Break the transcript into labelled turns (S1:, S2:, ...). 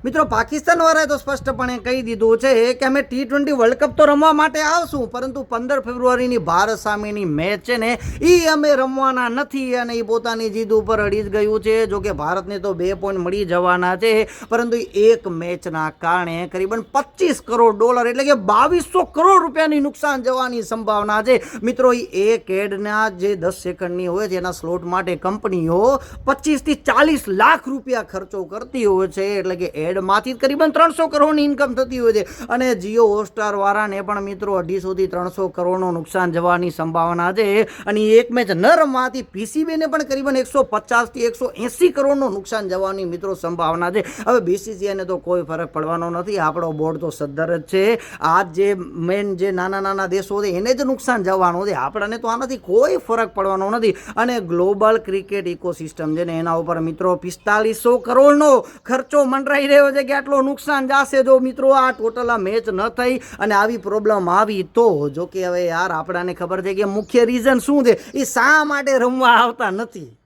S1: મિત્રો પાકિસ્તાન વાળાએ તો સ્પષ્ટપણે કહી દીધું છે કે અમે T20 વર્લ્ડ કપ તો રમવા માટે આવશું, પરંતુ 15 ફેબ્રુઆરીની ભારત સામેની મેચ છે ને એ અમે રમવાના નથી અને એ પોતાની જીદ ઉપર અડી જ ગયું છે. જો કે ભારતને તો 2 પોઈન્ટ મળી જવાના છે, પરંતુ એક મેચના કારણે કરીબન $25 કરોડ એટલે કે 2200 કરોડ રૂપિયાની નુકસાન જવાની સંભાવના છે. મિત્રો એક એડના જે 10 સેકન્ડની હોય છે એના સ્લોટ માટે કંપનીઓ 25 થી 40 લાખ રૂપિયા ખર્ચો કરતી હોય છે, એટલે કે એડમાંથી કરીબન 300 કરોડની ઇન્કમ થતી હોય છે. અને જીઓ હોટસ્ટાર વાળાને પણ મિત્રો 250 થી 300 કરોડનું નુકસાન જવાની સંભાવના છે. અને એક મેચ ન રમવાથી પીસીબીને પણ કરીબન 150 થી 180 કરોડનું નુકસાન જવાની મિત્રો સંભાવના છે. હવે બીસીસીઆઈને તો કોઈ ફરક પડવાનો નથી, આપણો બોર્ડ તો સદ્ધર જ છે. આ જે મેન જે નાના નાના દેશો છે એને જ નુકસાન જવાનું છે, આપણને તો આનાથી કોઈ ફરક પડવાનો નથી. અને ગ્લોબલ ક્રિકેટ ઇકોસિસ્ટમ છે ને એના ઉપર મિત્રો 4500 કરોડનો ખર્ચો મંડરાઈ રહ્યો છે કે આટલો નુકસાન જશે જો મિત્રો આ ટોટલ આ મેચ ન થઈ અને આવી પ્રોબ્લેમ આવી તો. જો કે હવે યાર આપણાને ખબર છે કે મુખ્ય રીઝન શું છે, એ શા માટે રમવા આવતા નથી.